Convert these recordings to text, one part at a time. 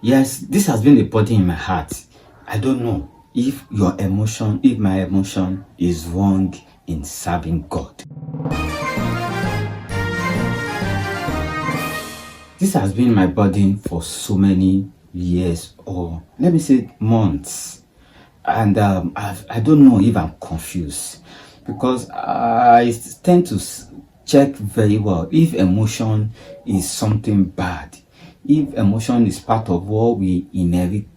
Yes, this has been a burden in my heart. I don't know if my emotion is wrong in serving God. This has been my burden for so many years, or let me say months. And I don't know if I'm confused, because I tend to check very well if emotion is something bad, if emotion is part of what we inherit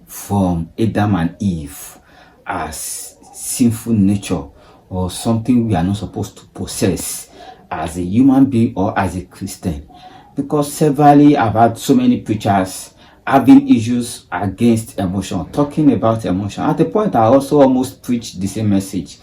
from Adam and Eve as sinful nature, or something we are not supposed to possess as a human being or as a Christian. Because severally I've had so many preachers having issues against emotion, talking about emotion. At the point, I also almost preached the same message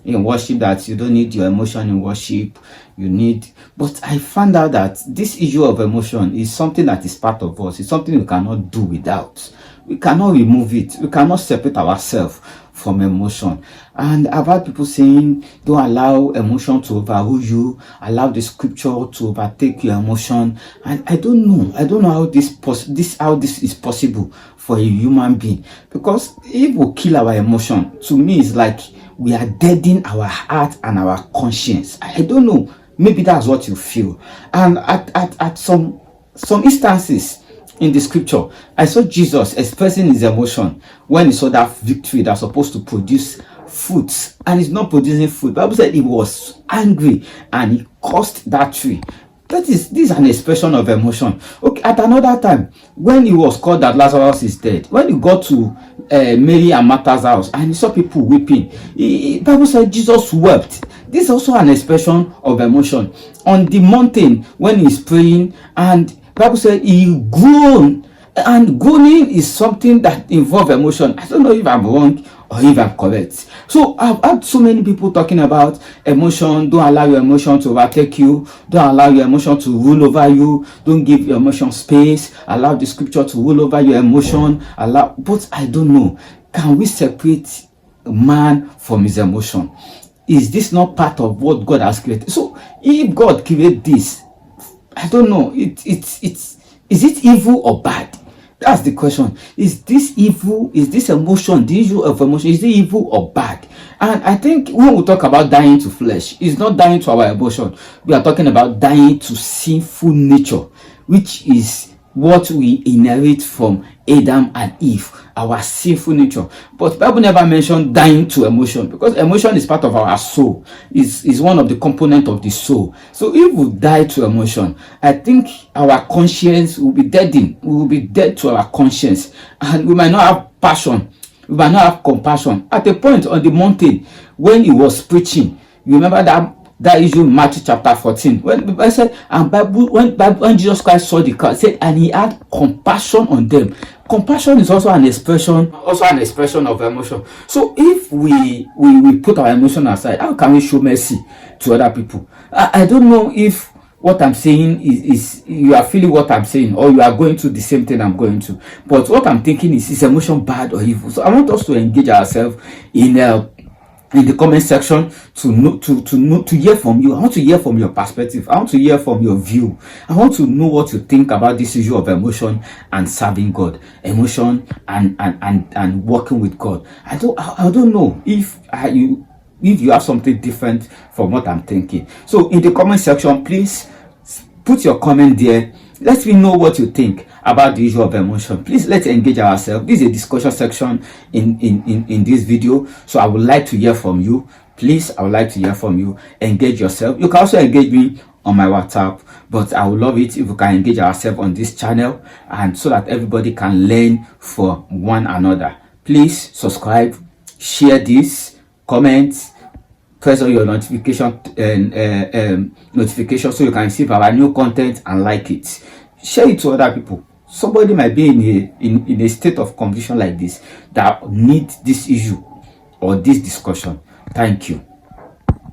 in worship, that you don't need your emotion in worship, you need. But I found out that this issue of emotion is something that is part of us. It's something we cannot do without. We cannot remove it. We cannot separate ourselves from emotion. And I've had people saying, don't allow emotion to overrule you, allow the scripture to overtake your emotion. And I don't know how this is possible for a human being. Because if we kill our emotion, to me it's like we are deadening our heart and our conscience. I don't know, maybe that's what you feel. And at some instances in the scripture, I saw Jesus expressing his emotion when he saw that victory that's supposed to produce fruits, and he's not producing fruit. The Bible said he was angry and he cursed that tree. This is an expression of emotion. Okay, at another time, when he was called that Lazarus is dead, when he got to Mary and Martha's house and he saw people weeping, the Bible said Jesus wept. This is also an expression of emotion. On the mountain, when he's praying, and the Bible said he groaned, and groaning is something that involves emotion. I don't know if I'm wrong or if I'm correct. So I've had so many people talking about emotion. Don't allow your emotion to overtake you. Don't allow your emotion to rule over you. Don't give your emotion space. Allow the scripture to rule over your emotion. But I don't know. Can we separate man from his emotion? Is this not part of what God has created? So if God created this, I don't know. Is it evil or bad? That's the question. Is this evil? Is this emotion, the issue of emotion, is it evil or bad? And I think when we talk about dying to flesh, it's not dying to our emotion. We are talking about dying to sinful nature, which is what we inherit from Adam and Eve, our sinful nature. But the Bible never mentioned dying to emotion, because emotion is part of our soul, is one of the components of the soul. So if we die to emotion, I think our conscience will be deadened. We will be dead to our conscience, and we might not have passion, we might not have compassion. At a point on the mountain when he was preaching, you remember that issue in Matthew chapter 14, when I said, and when Jesus Christ saw the crowd, said, and he had compassion on them. Compassion is also an expression of emotion. So if we put our emotion aside, how can we show mercy to other people? I don't know if what I'm saying is you are feeling what I'm saying, or you are going through the same thing I'm going to. But what I'm thinking is emotion bad or evil? So I want us to engage ourselves in the comment section to hear from you. I want to hear from your perspective. I want to hear from your view. I want to know what you think about this issue of emotion and serving God, emotion and working with God. I don't know if you have something different from what I'm thinking. So in the comment section, please put your comment there. Let me know what you think about the issue of emotion. Please, let's engage ourselves. This is a discussion section in this video, so I would like to hear from you. Please, I would like to hear from you. Engage yourself. You can also engage me on my WhatsApp, but I would love it if we can engage ourselves on this channel, and so that everybody can learn from one another. Please subscribe, share this, comment, press on your notification so you can receive our new content and like it. Share it to other people. Somebody might be in a state of confusion like this, that need this issue or this discussion. Thank you.